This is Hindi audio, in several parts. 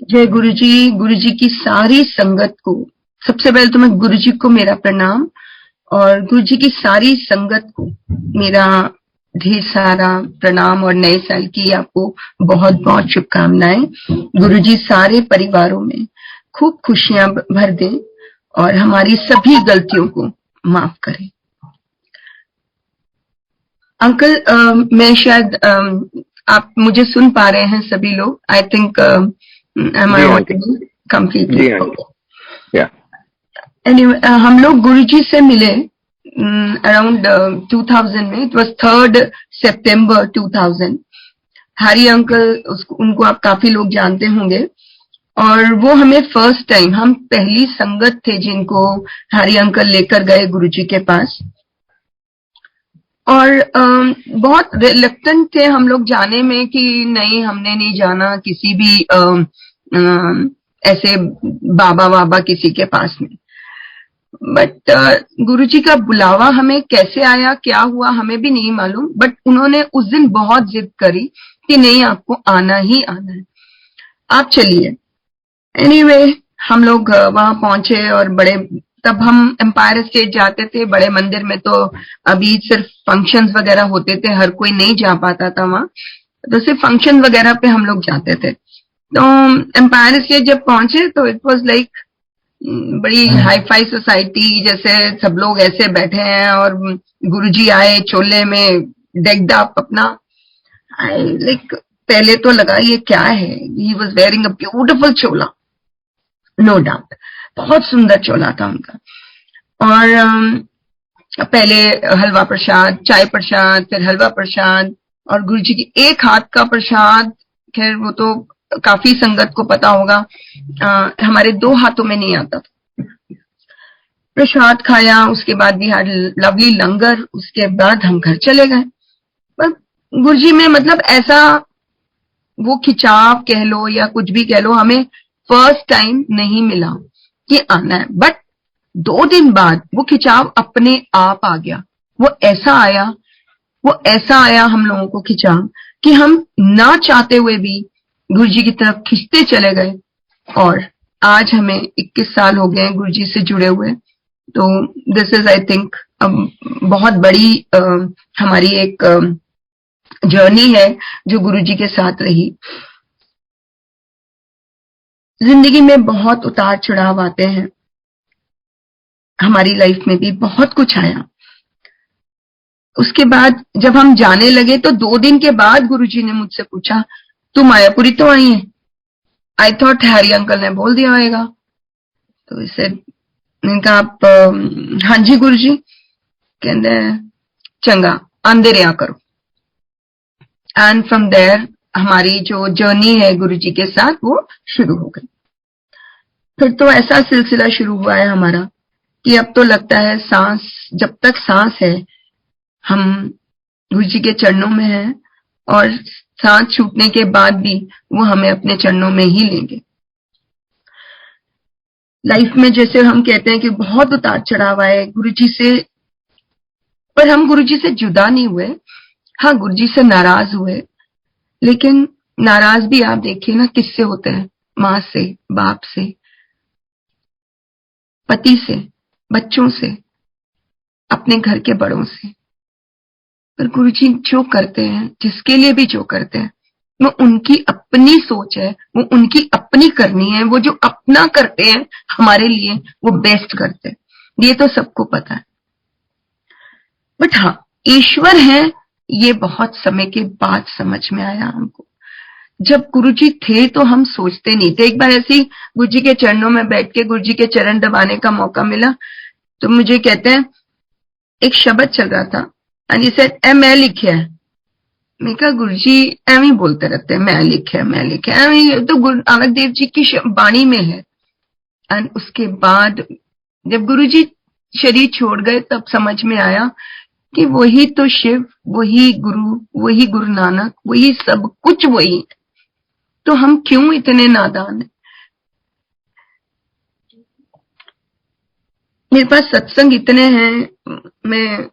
जय गुरु जी की सारी संगत को, सबसे पहले तो मैं गुरु जी को मेरा प्रणाम, और गुरु जी की सारी संगत को मेरा ढेर सारा प्रणाम, और नए साल की आपको बहुत बहुत शुभकामनाएं। गुरु जी सारे परिवारों में खूब खुशियां भर दें और हमारी सभी गलतियों को माफ करें। अंकल, मैं शायद आप मुझे सुन पा रहे हैं सभी लोग? आई थिंक am I जी आंटी, audible completely? जी आंटी, या Anyway, हम लोग गुरुजी से मिले अराउंड 2000 में। It was 3 September 2000। Hari uncle, उनको आप काफी लोग जानते होंगे, और वो हमें फर्स्ट टाइम, हम पहली संगत थे जिनको हरी अंकल लेकर गए गुरुजी के पास। और बहुत रिलक्टेंट थे हम लोग जाने में कि नहीं, हमने नहीं जाना किसी भी ऐसे बाबा वाबा किसी के पास में। बट गुरुजी का बुलावा हमें कैसे आया, क्या हुआ, हमें भी नहीं मालूम। बट उन्होंने उस दिन बहुत जिद करी कि नहीं, आपको आना ही आना है, आप चलिए। एनीवे, हम लोग वहां पहुंचे, और बड़े, तब हम एम्पायर स्टेट जाते थे बड़े मंदिर में, तो अभी सिर्फ फंक्शंस वगैरह होते थे, हर कोई नहीं जा पाता था वहां, तो सिर्फ फंक्शन वगैरह पे हम लोग जाते थे। तो एम्पायर स्टेट जब पहुंचे तो इट वाज लाइक बड़ी हाई फाई सोसाइटी, जैसे सब लोग ऐसे बैठे हैं, और गुरुजी आए चोले में डेक्ड अप अपना। लाइक पहले तो लगा ये क्या है, he was wearing a beautiful चोला, नो डाउट, बहुत सुंदर चोला था उनका। और पहले हलवा प्रसाद, चाय प्रसाद, फिर हलवा प्रसाद, और गुरुजी की एक हाथ का प्रसाद, खैर वो तो काफी संगत को पता होगा, हमारे 2 हाथों में नहीं आता था। प्रसाद खाया, उसके बाद भी had लवली लंगर, उसके बाद हम घर चले गए। पर गुरुजी में मतलब ऐसा वो खिंचाव कह लो या कुछ भी कह लो, हमें फर्स्ट टाइम नहीं मिला कि आना है। बट 2 दिन बाद वो खिंचाव अपने आप आ गया। वो ऐसा आया हम लोगों को खिंचाव कि हम ना चाहते हुए भी गुरुजी की तरफ खिंचते चले गए। और आज हमें 21 साल हो गए गुरुजी से जुड़े हुए। तो दिस इज, आई थिंक, बहुत बड़ी हमारी एक जर्नी है जो गुरुजी के साथ रही। जिंदगी में बहुत उतार चढ़ाव आते हैं, हमारी लाइफ में भी बहुत कुछ आया। उसके बाद जब हम जाने लगे तो 2 दिन के बाद गुरुजी ने मुझसे पूछा, तुम मायापुरी तो आई है? आई थॉट हैरी अंकल ने बोल दिया होगा। तो इसे कहा, आप हाँ जी गुरुजी। कहते चंगा आंदे रहा करो। एंड फ्रॉम देयर हमारी जो जर्नी है गुरुजी के साथ वो शुरू हो गई। फिर तो ऐसा सिलसिला शुरू हुआ है हमारा कि अब तो लगता है सांस, जब तक सांस है हम गुरुजी के चरणों में हैं, और सांस छूटने के बाद भी वो हमें अपने चरणों में ही लेंगे। लाइफ में जैसे हम कहते हैं कि बहुत उतार चढ़ाव आए गुरुजी से, पर हम गुरुजी से जुदा नहीं हुए। हाँ, गुरुजी से नाराज हुए, लेकिन नाराज भी आप देखिए ना किससे होते हैं, माँ से, बाप से, पति से, बच्चों से, अपने घर के बड़ों से। पर गुरुजी जो करते हैं, जिसके लिए भी जो करते हैं, वो उनकी अपनी सोच है, वो उनकी अपनी करनी है। वो जो अपना करते हैं हमारे लिए, वो बेस्ट करते हैं, ये तो सबको पता है। बट हाँ, ईश्वर है, ये बहुत समय के बाद समझ में आया हमको। जब गुरुजी थे तो हम सोचते नहीं थे। एक बार ऐसी गुरुजी के चरणों में बैठ के गुरुजी के चरण दबाने का मौका मिला, तो मुझे कहते हैं, एक शब्द चल रहा था, एंड ही सेड, ए मैं लिखिया है। मैं कहा, गुरुजी एवं ही बोलते रहते हैं, मैं लिखे, मैं लिखे, एवं तो गुरु नानक देव जी की वाणी में है। एंड उसके बाद जब गुरुजी शरीर छोड़ गए, तब समझ में आया कि वही तो शिव, वही गुरु नानक, वही सब कुछ वही है। तो हम क्यों इतने नादान हैं? मेरे पास सत्संग इतने हैं, मैं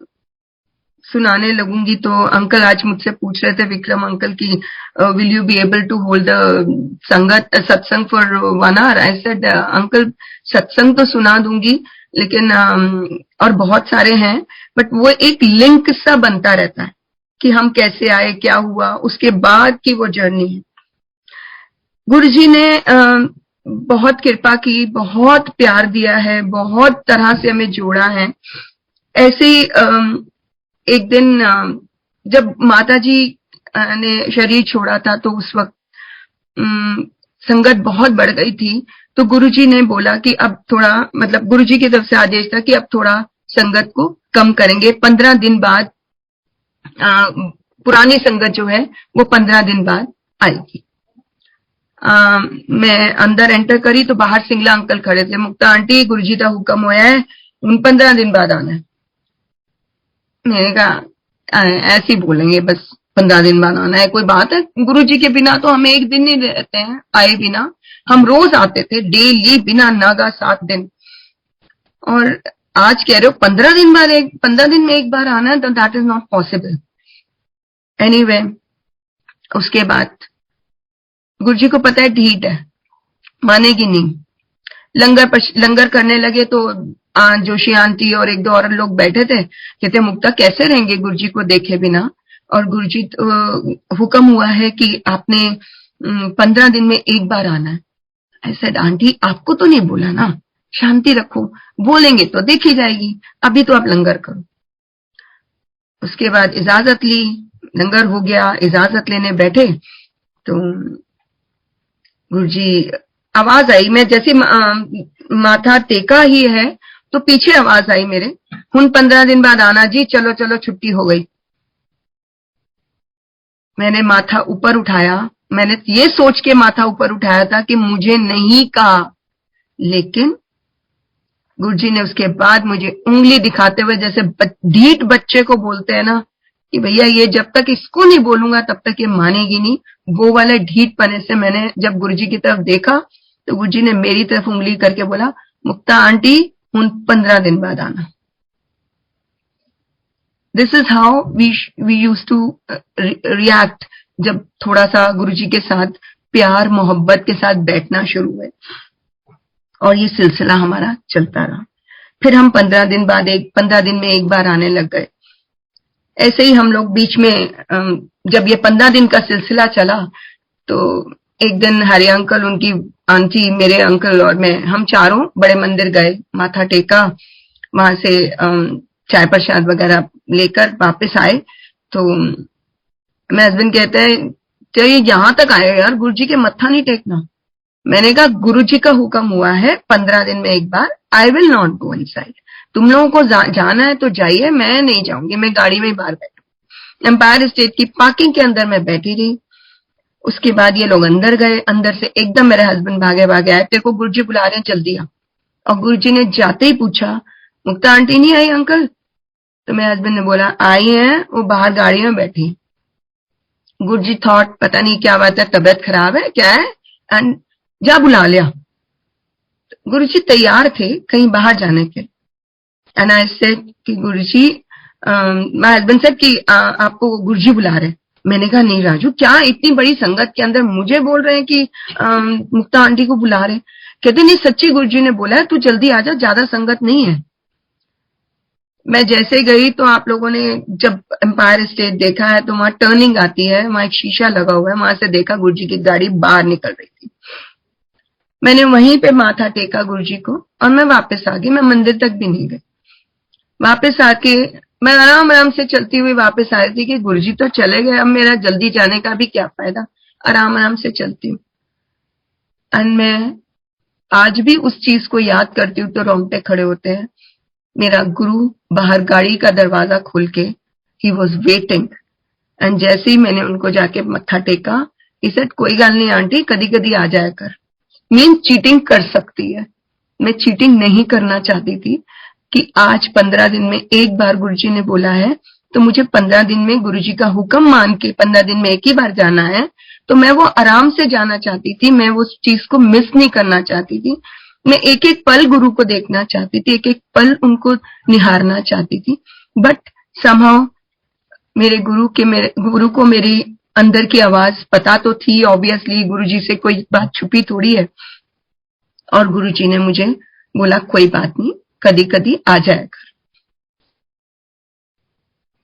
सुनाने लगूंगी तो अंकल आज मुझसे पूछ रहे थे, विक्रम अंकल, की will you be able to hold the sangat satsang for 1 hour? I said uncle satsang तो सुना दूंगी, लेकिन और बहुत सारे हैं, बट वो एक लिंक सा बनता रहता है कि हम कैसे आए, क्या हुआ, उसके बाद की वो जर्नी है। गुरुजी ने बहुत कृपा की, बहुत प्यार दिया है, बहुत तरह से हमें जोड़ा है। ऐसे ही एक दिन जब माता जी ने शरीर छोड़ा था तो उस वक्त संगत बहुत बढ़ गई थी, तो गुरुजी ने बोला कि अब थोड़ा, मतलब गुरुजी की तरफ से आदेश था कि अब थोड़ा संगत को कम करेंगे, 15 दिन बाद पुरानी संगत जो है वो 15 दिन बाद आएगी। मैं अंदर एंटर करी तो बाहर सिंगला अंकल खड़े थे। मुक्ता आंटी, गुरुजी का हुक्म होया है, उन 15 दिन बाद आना है। मैंने कहा ऐसे ही बोलेंगे बस, 15 दिन बाद आना है, कोई बात है? गुरुजी के बिना तो हम एक दिन नहीं रहते हैं आए बिना, हम रोज आते थे डेली बिना नागा 7 दिन, और आज कह रहे हो 15 दिन बाद, 15 दिन में एक बार आना है, तो that is not possible. Anyway, उसके बाद गुरुजी को पता है ढीठ है, मानेगी नहीं। लंगर करने लगे तो जोशी आंटी और 1-2 और लोग बैठे थे, कहते मुक्ता कैसे रहेंगे गुरुजी को देखे बिना, और गुरुजी हुक्म हुआ है कि आपने 15 दिन में एक बार आना है। आई सेड आंटी आपको तो नहीं बोला ना, शांति रखो, बोलेंगे तो देखी जाएगी, अभी तो आप लंगर करो। उसके बाद इजाजत ली, लंगर हो गया, इजाजत लेने बैठे तो गुरुजी आवाज आई, मैं जैसे माथा टेका ही है तो पीछे आवाज आई मेरे, हुन 15 दिन बाद आना जी, चलो चलो छुट्टी हो गई। मैंने माथा ऊपर उठाया, मैंने ये सोच के माथा ऊपर उठाया था कि मुझे नहीं कहा, लेकिन गुरुजी ने उसके बाद मुझे उंगली दिखाते हुए, जैसे ढीठ बच्चे को बोलते हैं ना कि भैया ये जब तक इसको नहीं बोलूंगा तब तक ये मानेगी नहीं, वो वाले ढीठ पने से मैंने जब गुरुजी की तरफ देखा तो गुरुजी ने मेरी तरफ उंगली करके बोला, मुक्ता आंटी उन 15 दिन बाद आना। This is how we use to react जब थोड़ा सा गुरुजी के साथ प्यार मोहब्बत के साथ बैठना शुरू हुए, और ये सिलसिला हमारा चलता रहा। फिर हम 15 दिन में एक बार आने लग गए। ऐसे ही हम लोग बीच में जब ये 15 दिन का सिलसिला चला तो एक दिन हरि अंकल, उनकी आंटी, मेरे अंकल और मैं, हम चारों बड़े मंदिर गए, माथा टेका, वहां से चाय प्रसाद वगैरह लेकर वापस आए तो मेरे हस्बैंड कहते हैं चलिए यहाँ तक आए यार, गुरुजी के मत्था नहीं टेकना। मैंने कहा गुरुजी का हुक्म हुआ है 15 दिन में एक बार, I will not go inside, तुम लोगों को जाना है तो जाइए, मैं नहीं जाऊंगी, मैं गाड़ी में ही बाहर बैठू। एम्पायर स्टेट की पार्किंग के अंदर मैं बैठी रही। उसके बाद ये लोग अंदर गए, अंदर से एकदम मेरे हस्बैंड भागे भागे आए, तेरे को गुरुजी बुला रहे हैं जल्दी आ। और गुरुजी ने जाते ही पूछा मुक्ता आंटी नहीं आई अंकल? तो मेरे हस्बैंड ने बोला आई हैं, वो बाहर गाड़ी में बैठी। गुरुजी थॉट पता नहीं क्या बात है, तबीयत खराब है क्या है, एंड जा बुला लिया। गुरुजी तैयार थे कहीं बाहर जाने के, एंड आई सेड कि गुरुजी, माय हस्बैंड सेड कि आपको गुरुजी बुला रहे। मैंने कहा नहीं राजू, क्या इतनी बड़ी संगत के अंदर मुझे बोल रहे हैं कि मुक्ता आंटी को बुला रहे? कहते नहीं सच्ची गुरुजी ने बोला है, तू जल्दी आ जा, ज्यादा संगत नहीं है। मैं जैसे गई तो आप लोगों ने जब एम्पायर स्टेट देखा है तो वहां टर्निंग आती है, वहां एक शीशा लगा हुआ है, वहां से देखा गुरुजी की गाड़ी बाहर निकल रही थी। मैंने वहीं पे माथा टेका गुरुजी को और मैं वापस आ गई, मैं मंदिर तक भी नहीं गई। वापस आके मैं आराम आराम से चलती हुई वापस आ रही थी कि गुरुजी तो चले गए, अब मेरा जल्दी जाने का भी क्या फायदा, आराम आराम से चलती हूँ। एंड मैं आज भी उस चीज को याद करती हूँ तो रोंगटे खड़े होते हैं। मेरा गुरु बाहर गाड़ी का दरवाजा खोल के, ही वॉज वेटिंग, एंड जैसे ही मैंने उनको जाके मत्था टेका, ही सेड कोई गल नहीं आंटी, कदी कदी आ जाया कर। मीन चीटिंग कर सकती है, मैं चीटिंग नहीं करना चाहती थी कि आज 15 दिन में एक बार गुरुजी ने बोला है तो मुझे 15 दिन में गुरुजी का हुक्म मान के 15 दिन में एक ही बार जाना है, तो मैं वो आराम से जाना चाहती थी, मैं उस चीज को मिस नहीं करना चाहती थी। मैं एक एक पल गुरु को देखना चाहती थी, एक एक पल उनको निहारना चाहती थी, बट समहाउ मेरे गुरु को मेरी अंदर की आवाज पता तो थी, ऑब्वियसली गुरुजी से कोई बात छुपी थोड़ी है। और गुरुजी ने मुझे बोला कोई बात नहीं, कभी कभी आ जाएगा।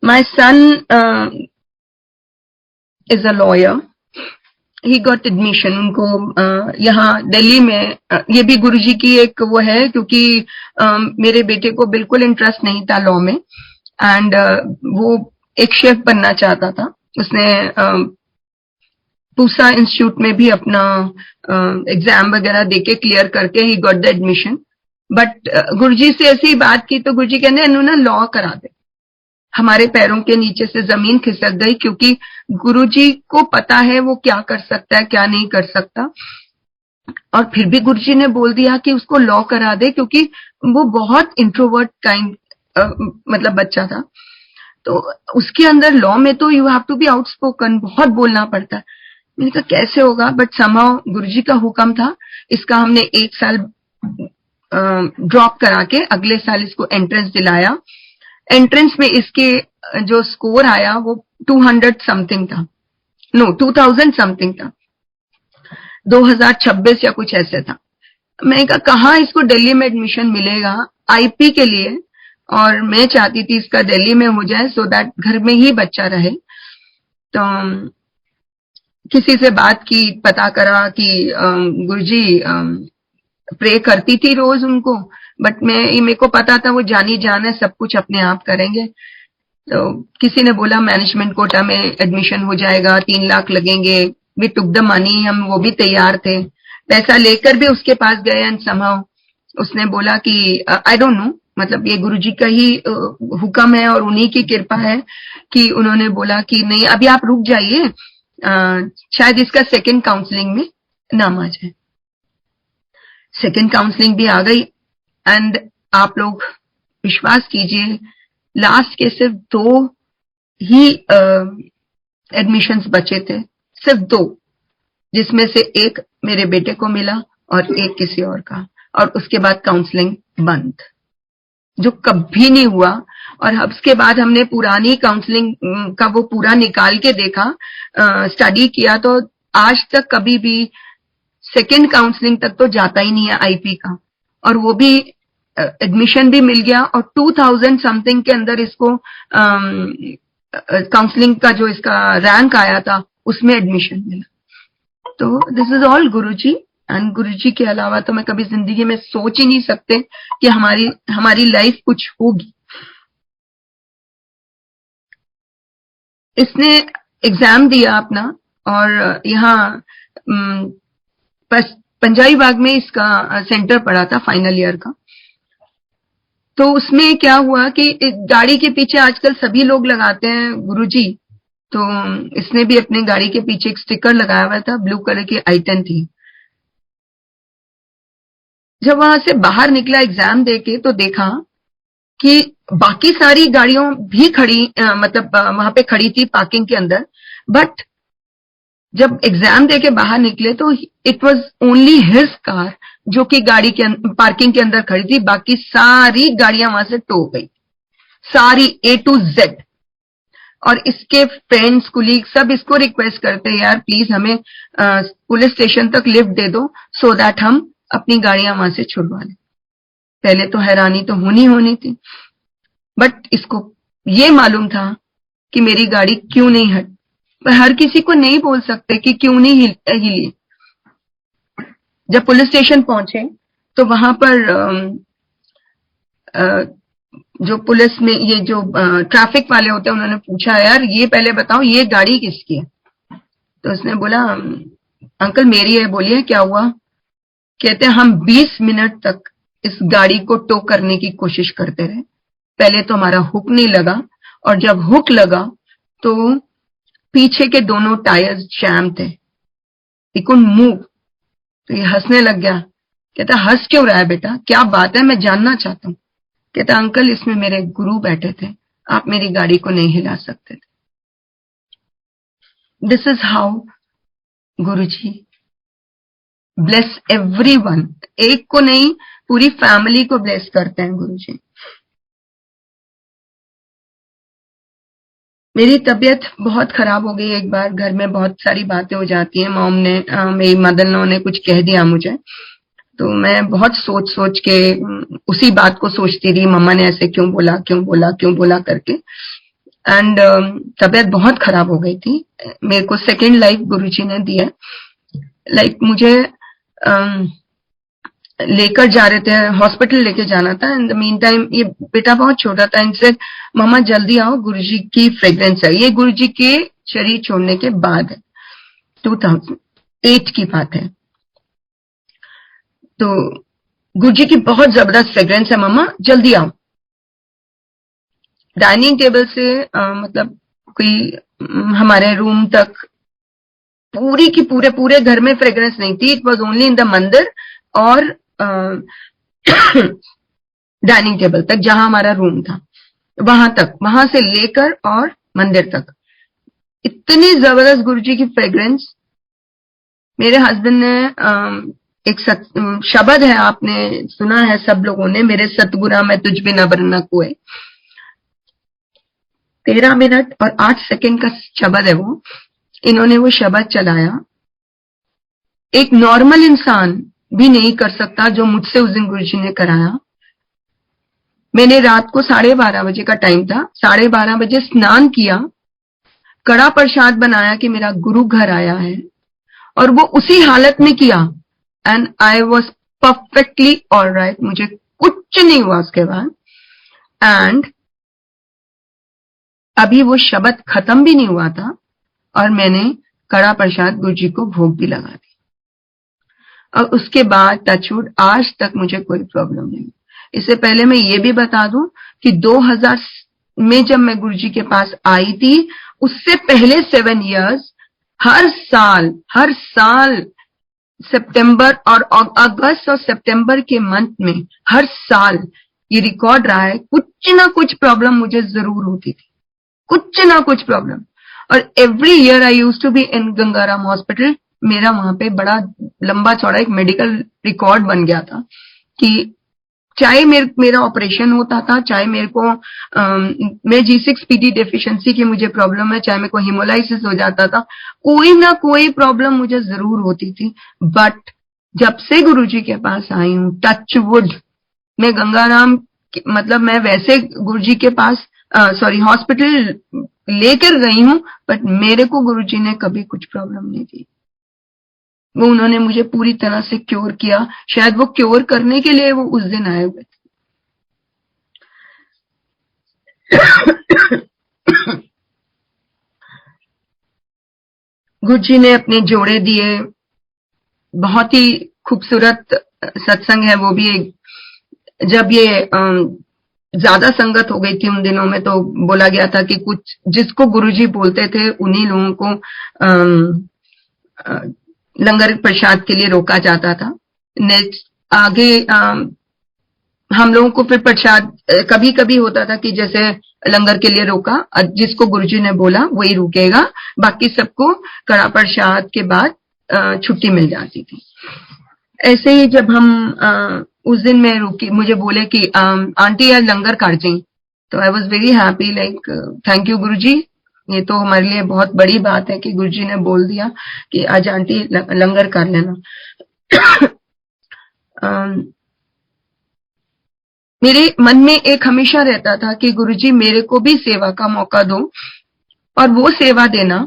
My son is a lawyer, he got admission. उनको यहाँ दिल्ली में ये भी गुरुजी की एक वो है, क्योंकि मेरे बेटे को बिल्कुल इंटरेस्ट नहीं था लॉ में, एंड वो एक शेफ बनना चाहता था। उसने पूसा इंस्टीट्यूट में भी अपना एग्जाम वगैरह देके क्लियर करके ही got the admission. But Guruji से ऐसी बात की तो गुरुजी कहने इन्होंने लॉ करा दे। हमारे पैरों के नीचे से जमीन खिसक गई, क्योंकि गुरुजी को पता है वो क्या कर सकता है क्या नहीं कर सकता। और फिर भी गुरुजी ने बोल दिया कि उसको लॉ करा दे, क्योंकि वो बहुत इंट्रोवर्ट काइंड मतलब बच्चा था। तो उसके अंदर लॉ में तो you have to be outspoken, बहुत बोलना पड़ता है। मैंने कहा कैसे होगा, बट समहाउ गुरुजी का हुक्म था। इसका हमने 1 साल ड्रॉप करा के अगले साल इसको एंट्रेंस दिलाया। एंट्रेंस में इसके जो स्कोर आया वो 200 समथिंग था, नो 2000 समथिंग था, 2026 या कुछ ऐसे था। मैंने कहा कहाँ इसको दिल्ली में एडमिशन मिलेगा आईपी के लिए, और मैं चाहती थी इसका दिल्ली में हो जाए सो दैट घर में ही बच्चा रहे। तो किसी से बात की, पता करा कि गुरुजी प्रे करती थी रोज उनको, बट मेरे को पता था वो जानी जान है, सब कुछ अपने आप करेंगे। तो किसी ने बोला मैनेजमेंट कोटा में एडमिशन हो जाएगा, 3 लाख लगेंगे। वी टुक द मनी, हम वो भी तैयार थे, पैसा लेकर भी उसके पास गए। एंड समहाउ उसने बोला कि आई डोंट नो, मतलब ये गुरुजी का ही हुक्म है और उन्हीं की कृपा है कि उन्होंने बोला कि नहीं अभी आप रुक जाइए, शायद इसका सेकंड काउंसलिंग में नाम आ जाए। सेकंड काउंसलिंग भी आ गई, एंड आप लोग विश्वास कीजिए लास्ट के सिर्फ 2 ही एडमिशंस बचे थे, सिर्फ 2, जिसमें से एक मेरे बेटे को मिला और एक किसी और का, और उसके बाद काउंसलिंग बंद, जो कभी नहीं हुआ। और अब उसके बाद हमने पुरानी काउंसलिंग का वो पूरा निकाल के देखा, स्टडी किया, तो आज तक कभी भी सेकंड काउंसलिंग तक तो जाता ही नहीं है आईपी का। और वो भी एडमिशन भी मिल गया, और 2000 समथिंग के अंदर इसको काउंसलिंग का जो इसका रैंक आया था उसमें एडमिशन मिला। तो this is all Guruji, and Guruji के अलावा तो मैं कभी जिंदगी में सोच ही नहीं सकते कि हमारी लाइफ कुछ होगी। इसने एग्जाम दिया अपना, और यहाँ पंजाबी बाग में इसका सेंटर पड़ा था फाइनल ईयर का। तो उसमें क्या हुआ कि गाड़ी के पीछे आजकल सभी लोग लगाते हैं गुरुजी, तो इसने भी अपने गाड़ी के पीछे एक स्टिकर लगाया हुआ था, ब्लू कलर की I-10 थी। जब वहां से बाहर निकला एग्जाम देके तो देखा कि बाकी सारी गाड़ियों भी खड़ी मतलब वहां पे खड़ी थी पार्किंग के अंदर, बट जब एग्जाम देके बाहर निकले तो it was only his car जो कि गाड़ी के पार्किंग के अंदर खड़ी थी। बाकी सारी गाड़ियां वहां से टो गई, सारी A to Z। और इसके फ्रेंड्स कुलीग सब इसको रिक्वेस्ट करते हैं यार प्लीज हमें पुलिस स्टेशन तक लिफ्ट दे दो सो दैट हम अपनी गाड़ियां वहां से छुड़वा लें। पहले तो हैरानी तो होनी थी, बट इसको ये मालूम था कि मेरी गाड़ी क्यों नहीं हट। हर किसी को नहीं बोल सकते कि क्यों नहीं हिली। जब पुलिस स्टेशन पहुंचे तो वहां पर जो पुलिस में ये जो ट्रैफिक वाले होते हैं उन्होंने पूछा यार ये पहले बताओ ये गाड़ी किसकी है। तो उसने बोला अंकल मेरी है। बोलिए क्या हुआ। कहते हैं हम 20 मिनट तक इस गाड़ी को टो करने की कोशिश करते रहे। पहले तो हमारा हुक नहीं लगा, और जब हुक लगा तो पीछे के दोनों टायर्स जैम थे, वी कुडंट मूव। तो ये हंसने लग गया। कहता हंस क्यों रहा है बेटा, क्या बात है, मैं जानना चाहता हूँ। कहता अंकल इसमें मेरे गुरु बैठे थे, आप मेरी गाड़ी को नहीं हिला सकते थे। This is how Guruji bless everyone. एक को नहीं पूरी फैमिली को ब्लेस करते हैं गुरुजी। मेरी तबीयत बहुत खराब हो गई एक बार। घर में बहुत सारी बातें हो जाती हैं। मॉम ने मेरी मदर इन लॉ ने कुछ कह दिया मुझे, तो मैं बहुत सोच सोच के उसी बात को सोचती रही, मम्मा ने ऐसे क्यों बोला, क्यों बोला, क्यों बोला करके। एंड तबीयत बहुत खराब हो गई थी। मेरे को सेकेंड लाइफ गुरुजी ने दिया। लाइक मुझे लेकर जा रहे थे, हॉस्पिटल लेके जाना था। इन द मीन टाइम ये बेटा बहुत छोटा था। इनसे मम्मा जल्दी आओ, गुरुजी की फ्रेग्रेंस है। ये गुरुजी के शरीर छोड़ने के बाद है, 2008 की बात है। तो गुरुजी की बहुत जबरदस्त फ्रेग्रेंस है, मम्मा जल्दी आओ। डाइनिंग टेबल से मतलब कोई हमारे रूम तक पूरी की पूरे पूरे घर में फ्रेग्रेंस नहीं थी। It was only in the मंदिर और डाइनिंग टेबल तक, जहां हमारा रूम था, वहां तक, वहां से लेकर और मंदिर तक इतनी जबरदस्त गुरुजी की फ्रेग्रेंस। मेरे हस्बैंड ने एक शब्द है, आपने सुना है सब लोगों ने, मेरे सतगुरा मैं तुझ बिना न कोई। 13 मिनट और 8 सेकंड का शब्द है वो। इन्होंने वो शब्द चलाया। एक नॉर्मल इंसान भी नहीं कर सकता जो मुझसे उस दिन गुरुजी ने कराया। मैंने रात को 12:30 बजे का टाइम था, 12:30 बजे स्नान किया, कड़ा प्रसाद बनाया कि मेरा गुरु घर आया है, और वो उसी हालत में किया। And I was perfectly all right. मुझे कुछ नहीं हुआ उसके बाद। एंड अभी वो शब्द खत्म भी नहीं हुआ था और मैंने कड़ा प्रसाद गुरुजी को भोग भी लगा दिया। और उसके बाद टचवुड आज तक मुझे कोई प्रॉब्लम नहीं। इससे पहले मैं ये भी बता दूं कि 2000 में जब मैं गुरुजी के पास आई थी, उससे पहले 7 इयर्स हर साल सितंबर और अगस्त और सितंबर के मंथ में हर साल ये रिकॉर्ड रहा है, कुछ ना कुछ प्रॉब्लम मुझे जरूर होती थी, कुछ ना कुछ प्रॉब्लम। और every year I used to be in Gangaram hospital. मेरा वहां पे बड़ा लंबा चौड़ा एक मेडिकल रिकॉर्ड बन गया था कि चाहे मेरा ऑपरेशन होता था, चाहे मेरे को मैं G6PD डेफिशिएंसी की मुझे प्रॉब्लम है, चाहे मेरे को हिमोलाइसिस हो जाता था, कोई ना कोई प्रॉब्लम मुझे जरूर होती थी। बट जब से गुरुजी के पास आई हूँ, टच वुड, मैं गंगाराम मतलब मैं वैसे गुरुजी के पास हॉस्पिटल लेकर गई हूँ, बट मेरे को गुरुजी ने कभी कुछ प्रॉब्लम नहीं दी। वो उन्होंने मुझे पूरी तरह से क्योर किया। शायद वो क्योर करने के लिए वो उस दिन आए हुए थे। गुरुजी ने अपने जोड़े दिए। बहुत ही खूबसूरत सत्संग है वो भी। जब ये ज्यादा संगत हो गई थी उन दिनों में, तो बोला गया था कि कुछ जिसको गुरुजी बोलते थे उन्हीं लोगों को लंगर प्रसाद के लिए रोका जाता था। नेक्स्ट आगे हम लोगों को फिर प्रसाद कभी कभी होता था कि जैसे लंगर के लिए रोका, जिसको गुरुजी ने बोला वही रुकेगा, बाकी सबको कड़ा प्रसाद के बाद छुट्टी मिल जाती थी। ऐसे ही जब हम उस दिन मैं रुकी, मुझे बोले कि आंटी आज लंगर काट जाए, तो I was very happy, like thank you Guruji. ये तो हमारे लिए बहुत बड़ी बात है कि गुरुजी ने बोल दिया कि आज आंटी लंगर कर लेना। मेरे मन में एक हमेशा रहता था कि गुरुजी मेरे को भी सेवा का मौका दो, और वो सेवा देना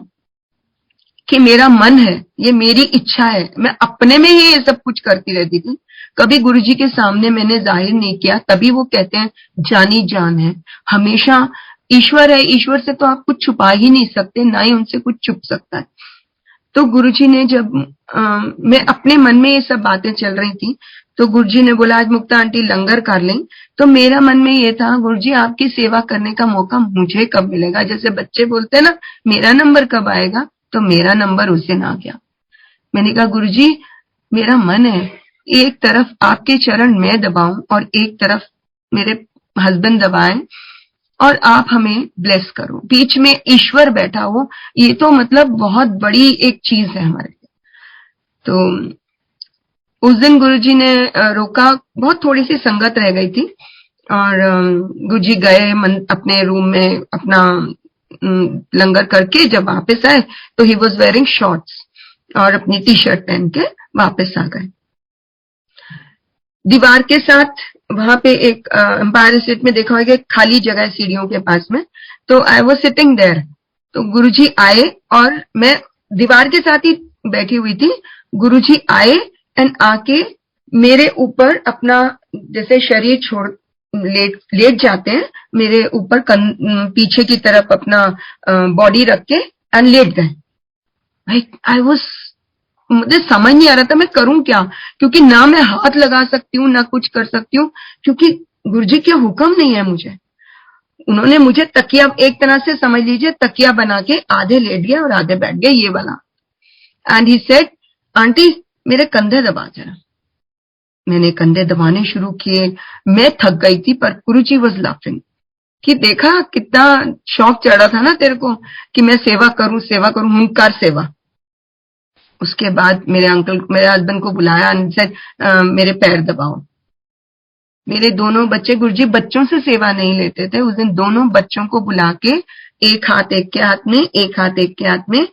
कि मेरा मन है, ये मेरी इच्छा है। मैं अपने में ही ये सब कुछ करती रहती थी, कभी गुरुजी के सामने मैंने जाहिर नहीं किया। तभी वो कहते हैं जानी जान है, हमेशा ईश्वर है, ईश्वर से तो आप कुछ छुपा ही नहीं सकते, ना ही उनसे कुछ छुप सकता है। तो गुरुजी ने जब मैं अपने मन में ये सब बातें चल रही थी, तो गुरुजी ने बोला आज मुक्ता आंटी लंगर कर लें, तो मेरा मन में ये था गुरुजी आपकी सेवा करने का मौका मुझे कब मिलेगा। जैसे बच्चे बोलते हैं ना मेरा नंबर कब आएगा, तो मेरा नंबर उस दिन आ गया। मैंने कहा गुरुजी मेरा मन है एक तरफ आपके चरण मैं दबाऊं और एक तरफ मेरे हस्बैंड दबाएं, और आप हमें ब्लेस करो, बीच में ईश्वर बैठा हो। ये तो मतलब बहुत बड़ी एक चीज है हमारे लिए। तो उस दिन गुरुजी ने रोका, बहुत थोड़ी सी संगत रह गई थी, और गुरुजी गए अपने रूम में अपना लंगर करके जब वापस आए तो ही वॉज वेयरिंग शॉर्ट्स और अपनी टी शर्ट पहन के वापस आ गए। दीवार के साथ वहां पे एक एम्पायर स्टेट में देखा होगा खाली जगह है सीढ़ियों के पास में, तो आई वॉज सिटिंग देयर। तो गुरुजी आए और मैं दीवार के साथ ही बैठी हुई थी। गुरुजी आए एंड आके मेरे ऊपर अपना जैसे शरीर छोड़ लेट जाते हैं, मेरे ऊपर पीछे की तरफ अपना बॉडी रख के एंड लेट गए। आई वॉज, मुझे समझ नहीं आ रहा था मैं करूं क्या, क्योंकि ना मैं हाथ लगा सकती हूँ ना कुछ कर सकती हूँ, क्योंकि गुरुजी का हुक्म नहीं है मुझे। उन्होंने मुझे तकिया, एक तरह से समझ लीजिए तकिया बना के आधे लेट गया और आधे बैठ गया, ये वाला। एंड ही सेड, आंटी मेरे कंधे दबा जरा। मैंने कंधे दबाने शुरू किए। मैं थक गई थी पर गुरुजी वॉज लाफिंग कि देखा कितना शौक चढ़ा था ना तेरे को कि मैं सेवा करूं, कर सेवा। उसके बाद मेरे हस्बैंड को बुलाया, मेरे पैर दबाओ। मेरे दोनों बच्चे, गुरुजी बच्चों से सेवा नहीं लेते थे, उस दिन दोनों बच्चों को बुला के एक हाथ एक के हाथ में, एक हाथ एक के हाथ में,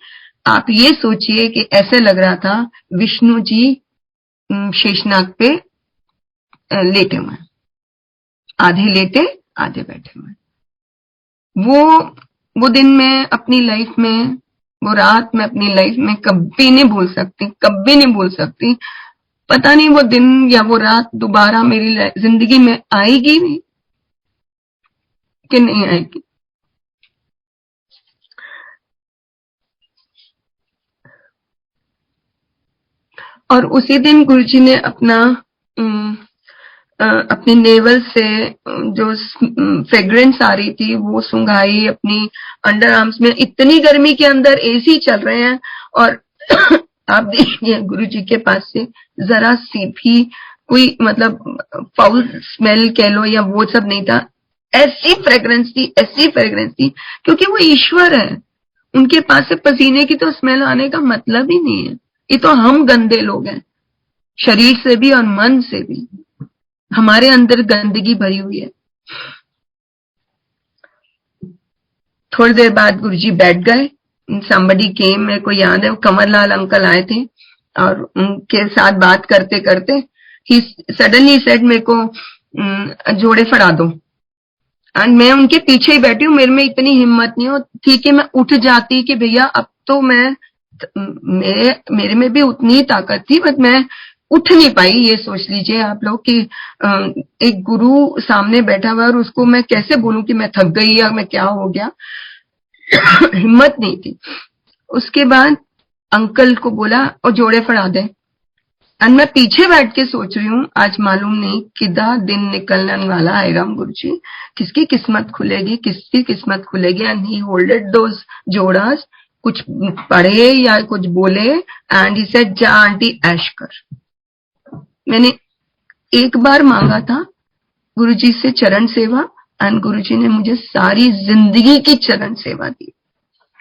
आप ये सोचिए कि ऐसे लग रहा था विष्णु जी शेषनाग पे लेटे हुए, आधे लेटे आधे बैठे हुए। वो दिन में अपनी लाइफ में, वो रात में अपनी लाइफ में कभी नहीं भूल सकती, कभी नहीं भूल सकती। पता नहीं वो दिन या वो रात दोबारा मेरी जिंदगी में आएगी भी कि नहीं आएगी। और उसी दिन गुरुजी ने अपनी नेवल से जो फ्रेग्रेंस आ रही थी वो सुंघाई अपनी अंडर आर्म्स में। इतनी गर्मी के अंदर एसी चल रहे हैं और आप देखिए गुरुजी के पास से जरा सी भी कोई मतलब फाउल स्मेल कह लो या वो सब नहीं था। ऐसी फ्रेग्रेंस थी, ऐसी फ्रेग्रेंस थी, क्योंकि वो ईश्वर है, उनके पास से पसीने की तो स्मेल आने का मतलब ही नहीं है। ये तो हम गंदे लोग हैं, शरीर से भी और मन से भी हमारे अंदर गंदगी भरी हुई है। थोड़ी देर बाद गुरुजी बैठ गए। somebody came, मेरे को याद है वो कंवरलाल अंकल आए थे और उनके साथ बात करते करते ही सडनली सेड मेरे को जोड़े फड़ा दो। एंड मैं उनके पीछे ही बैठी हूँ, मेरे में इतनी हिम्मत नहीं हो थी कि मैं उठ जाती कि भैया अब तो मेरे में भी उतनी ही ताकत थी, बट मैं उठ नहीं पाई। ये सोच लीजिए आप लोग कि एक गुरु सामने बैठा हुआ और उसको मैं कैसे बोलूं कि मैं थक गई या मैं क्या हो गया। हिम्मत नहीं थी। उसके बाद अंकल को बोला और जोड़े फड़ा दे। और मैं पीछे बैठ के सोच रही हूँ आज मालूम नहीं किदा दिन निकलने वाला है राम गुरुजी, किसकी किस्मत खुलेगी, किसकी किस्मत खुलेगी। एंड ही होल्डेड दोस जोड़ास, कुछ पढ़े या कुछ बोले एंड ही सेड जा आंटी ऐश कर। मैंने एक बार मांगा था गुरुजी से चरण सेवा एंड गुरुजी ने मुझे सारी जिंदगी की चरण सेवा दी।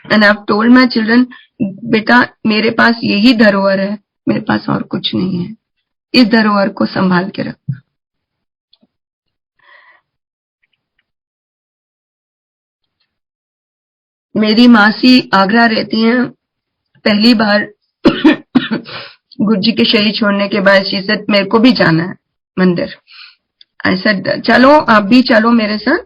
And I have told my children, बेटा मेरे पास यही धरोहर है, मेरे पास और कुछ नहीं है, इस धरोहर को संभाल के रखना। मेरी मासी आगरा रहती हैं। पहली बार गुरुजी के शरीर छोड़ने के बाद शी सेड मेरे को भी जाना है मंदिर। ऐसा चलो आप भी चलो मेरे साथ।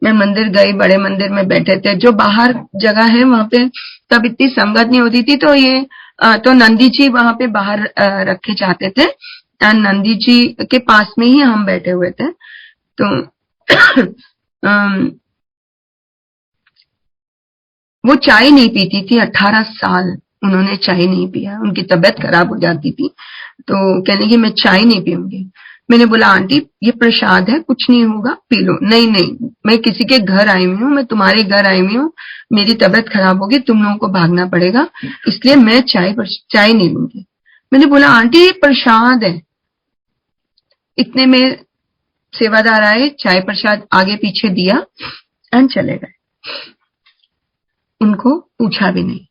मैं मंदिर गई, बड़े मंदिर में बैठे थे, जो बाहर जगह है वहां पे तब इतनी संगत नहीं होती थी, तो ये तो नंदी जी वहां पे बाहर रखे जाते थे एंड नंदी जी के पास में ही हम बैठे हुए थे। तो वो चाय नहीं पीती थी, 18 साल उन्होंने चाय नहीं पिया, उनकी तबीयत खराब हो जाती थी, तो कहने की मैं चाय नहीं पीऊंगी। मैंने बोला आंटी ये प्रसाद है, कुछ नहीं होगा, पी लो। नहीं नहीं, मैं किसी के घर आई हुई हूँ, मैं तुम्हारे घर आई हुई हूँ, मेरी तबीयत खराब होगी, तुम लोगों को भागना पड़ेगा, इसलिए मैं चाय नहीं लूंगी। मैंने बोला आंटी ये प्रसाद है। इतने में सेवादार आए, चाय प्रसाद आगे पीछे दिया एंड चले गए, उनको पूछा भी नहीं।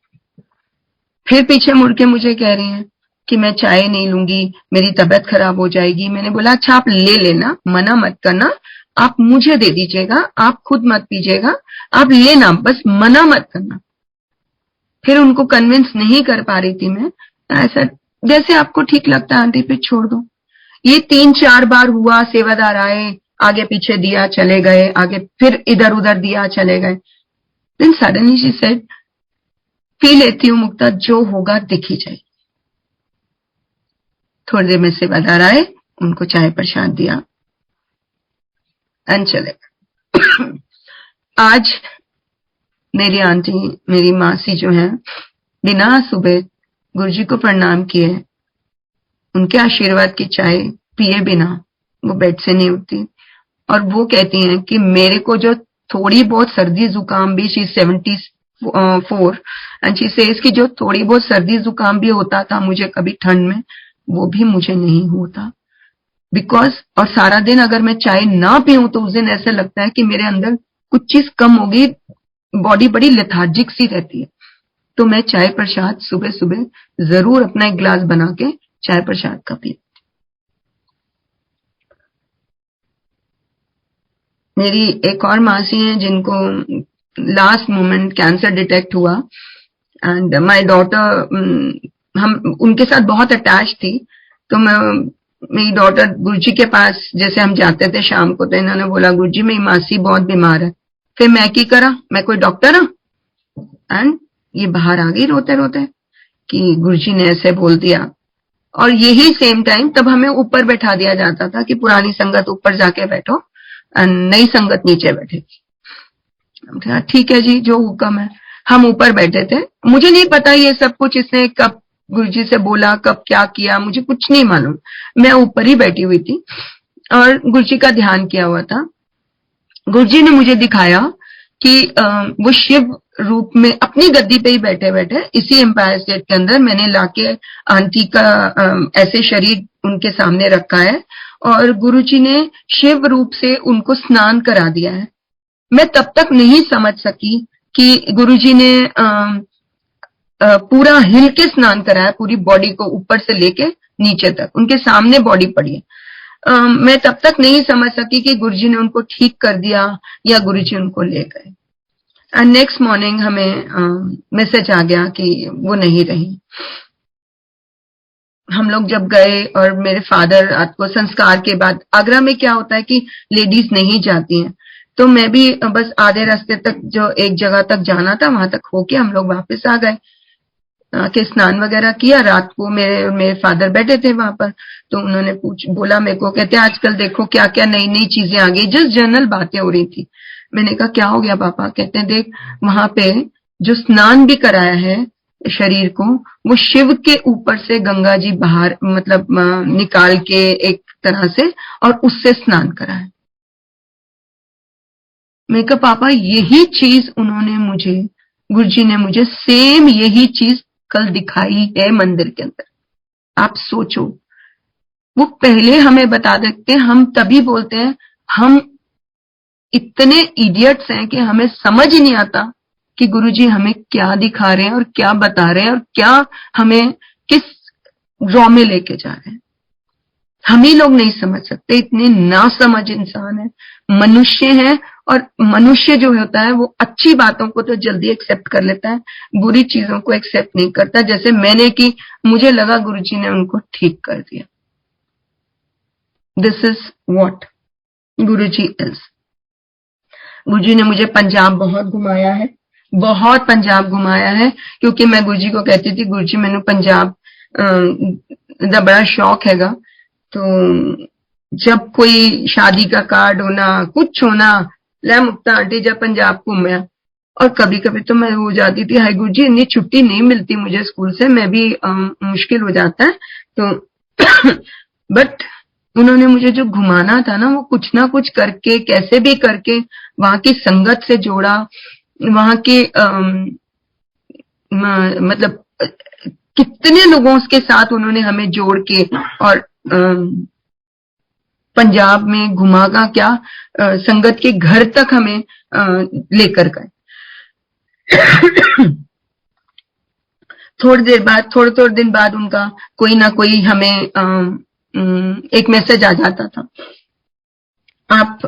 फिर पीछे मुड़ के मुझे कह रही हैं कि मैं चाय नहीं लूंगी, मेरी तबीयत खराब हो जाएगी। मैंने बोला अच्छा आप ले लेना, मना मत करना, आप मुझे दे दीजिएगा, आप खुद मत पीजिएगा, आप लेना, बस मना मत करना। फिर उनको कन्विंस नहीं कर पा रही थी मैं, ऐसा जैसे आपको ठीक लगता है आंटी, फिर छोड़ दो। ये 3-4 बार हुआ, सेवादार आए, आगे पीछे दिया चले गए, आगे फिर इधर उधर दिया चले गए। देन सडनली शी सेड, पी लेती हूँ मुक्ता, जो होगा दिख ही जाएगी। थोड़ी देर में सेवादार आए, उनको चाय प्रसाद दिया एंड चले गए। आज मेरी आंटी, मेरी मासी जो है, बिना सुबह गुरुजी को प्रणाम किए, उनके आशीर्वाद की चाय पिए बिना वो बेड से नहीं उठती। और वो कहती हैं कि मेरे को जो थोड़ी बहुत सर्दी जुकाम भी, शी 74 एंड शी सेज कि जो थोड़ी बहुत सर्दी जुकाम भी होता था मुझे कभी ठंड में, वो भी मुझे नहीं होता। बिकॉज, और सारा दिन अगर मैं चाय ना पीऊं तो उस दिन ऐसा लगता है कि मेरे अंदर कुछ चीज कम हो गई, बॉडी बड़ी लेथार्जिक सी रहती है। तो मैं चाय प्रसाद सुबह सुबह जरूर अपना एक ग्लास बना के चाय प्रसाद का पी। मेरी एक और मासी हैं जिनको लास्ट मोमेंट कैंसर डिटेक्ट हुआ एंड माय डॉटर, हम उनके साथ बहुत अटैच थी। तो मेरी डॉटर गुरुजी के पास जैसे हम जाते थे शाम को, तो इन्होंने बोला गुरुजी मेरी मासी बहुत बीमार है। फिर मैं की करा, मैं कोई डॉक्टर हूं? एंड ये बाहर आ गई रोते रोते कि गुरुजी ने ऐसे बोल दिया। और यही सेम टाइम तब हमें ऊपर बैठा दिया जाता था कि पुरानी संगत ऊपर जाके बैठो, नई संगत नीचे बैठेगी। ठीक है जी, जो हुक्म है। हम ऊपर बैठे थे, मुझे नहीं पता ये सब कुछ इसने कब गुरुजी से बोला, कब क्या किया, मुझे कुछ नहीं मालूम। मैं ऊपर ही बैठी हुई थी और गुरुजी का ध्यान किया हुआ था। गुरुजी ने मुझे दिखाया कि वो शिव रूप में अपनी गद्दी पे ही बैठे बैठे इसी एम्पायर स्टेट के अंदर मैंने लाके आंटी का ऐसे शरीर उनके सामने रखा है और गुरुजी ने शिव रूप से उनको स्नान करा दिया है। मैं तब तक नहीं समझ सकी कि गुरुजी ने पूरा हिल के स्नान कराया, पूरी बॉडी को ऊपर से लेके नीचे तक उनके सामने बॉडी पड़ी है। मैं तब तक नहीं समझ सकी कि गुरुजी ने उनको ठीक कर दिया या गुरुजी उनको ले गए। एंड नेक्स्ट मॉर्निंग हमें मैसेज आ गया कि वो नहीं रही। हम लोग जब गए और मेरे फादर को संस्कार के बाद, आगरा में क्या होता है कि लेडीज नहीं जाती हैं, तो मैं भी बस आधे रास्ते तक जो एक जगह तक जाना था वहां तक होके हम लोग वापस आ गए, के स्नान वगैरह किया। रात को मेरे फादर बैठे थे वहां पर, तो उन्होंने बोला मेरे को, कहते आजकल देखो क्या क्या नई नई चीजें आ गई, जस्ट जनरल बातें हो रही थी। मैंने कहा क्या हो गया पापा? कहते हैं देख वहां पे जो स्नान भी कराया है शरीर को, वो शिव के ऊपर से गंगा जी बाहर मतलब निकाल के एक तरह से और उससे स्नान कराया। मैं कहा पापा यही चीज उन्होंने मुझे, गुरुजी ने मुझे सेम यही चीज कल दिखाई है मंदिर के अंदर। आप सोचो, वो पहले हमें बता देते हैं, हम तभी बोलते हैं हम इतने इडियट्स हैं कि हमें समझ ही नहीं आता कि गुरुजी हमें क्या दिखा रहे हैं और क्या बता रहे हैं और क्या हमें किस ड्रॉ में लेके जा रहे हैं। हम ही लोग नहीं समझ सकते, इतने नासमझ इंसान है, मनुष्य है। और मनुष्य जो होता है वो अच्छी बातों को तो जल्दी एक्सेप्ट कर लेता है, बुरी चीजों को एक्सेप्ट नहीं करता। जैसे मैंने की, मुझे लगा गुरुजी ने उनको ठीक कर दिया। This is what Guruji is. Guruji ने मुझे पंजाब बहुत घुमाया है, बहुत पंजाब घुमाया है, क्योंकि मैं गुरुजी को कहती थी गुरुजी मैंने पंजाब दा बड़ा शौक हैगा। तो जब कोई शादी का कार्ड होना, कुछ होना, ले मुक्ता आंटी जब पंजाब घूमया। और कभी कभी तो मैं हो जाती थी हाय गुरुजी इतनी छुट्टी नहीं मिलती मुझे स्कूल से, मैं भी मुश्किल हो जाता है। तो बट उन्होंने मुझे जो घुमाना था ना, वो कुछ ना कुछ करके, कैसे भी करके वहां की संगत से जोड़ा, वहां के मतलब कितने लोगों के साथ उन्होंने हमें जोड़ के और पंजाब में घुमागा क्या, संगत के घर तक हमें लेकर गए। थोड़े दिन बाद उनका कोई ना कोई हमें एक मैसेज आ जाता था, आप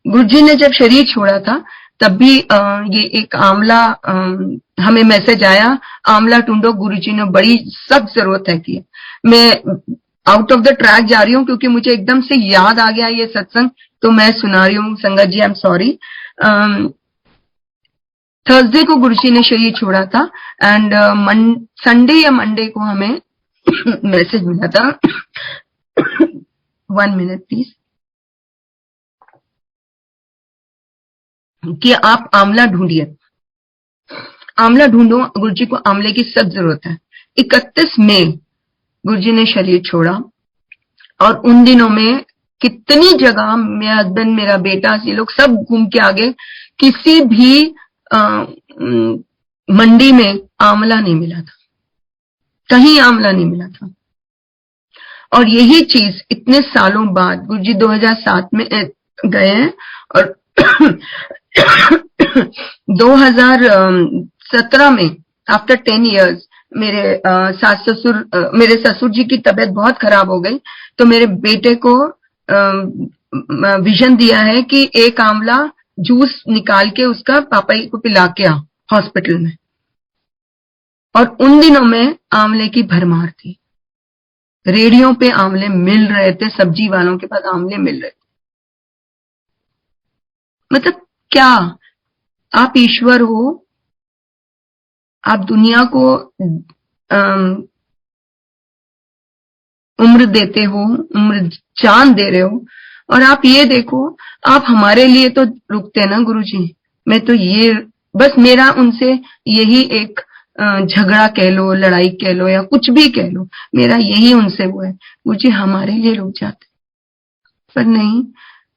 गुरुजी ने जब शरीर छोड़ा था तब भी ये एक आंवला हमें मैसेज आया, आंवला ढूंढो, गुरुजी ने बड़ी सख्त जरूरत है की। मैं आउट ऑफ द ट्रैक जा रही हूँ क्योंकि मुझे एकदम से याद आ गया ये सत्संग, तो मैं सुना रही हूँ संगत जी, आई एम सॉरी। थर्सडे को गुरुजी ने शरीर छोड़ा था एंड संडे या मंडे को हमें मैसेज मिला था। 1 मिनट प्लीज, कि आप आंवला ढूंढिए, आंवला ढूंढो, गुरुजी को आंवले की सख्त जरूरत है। 31 मई गुरुजी ने शरीर छोड़ा और उन दिनों में कितनी जगह मेरा हस्बैंड, मेरा बेटा, ये लोग सब घूम के आ गए, किसी भी मंडी में आंवला नहीं मिला था, कहीं आंवला नहीं मिला था। और यही चीज इतने सालों बाद गुरुजी 2007 में गए हैं और 2017 में आफ्टर 10 इयर्स मेरे मेरे ससुर जी की तबीयत बहुत खराब हो गई, तो मेरे बेटे को विजन दिया है कि एक आंवला जूस निकाल के उसका पापा को पिला के आ हॉस्पिटल में। और उन दिनों में आंवले की भरमार थी, रेडियो पे आंवले मिल रहे थे, सब्जी वालों के पास आंवले मिल रहे थे। मतलब क्या आप ईश्वर हो, आप दुनिया को उम्र देते हो, उम्र जान दे रहे हो, और आप ये देखो, आप हमारे लिए तो रुकते ना गुरुजी। मैं तो ये बस मेरा उनसे यही एक झगड़ा कह लो, लड़ाई कह लो या कुछ भी कह लो, मेरा यही उनसे वो है, गुरुजी हमारे लिए रुक जाते, पर नहीं,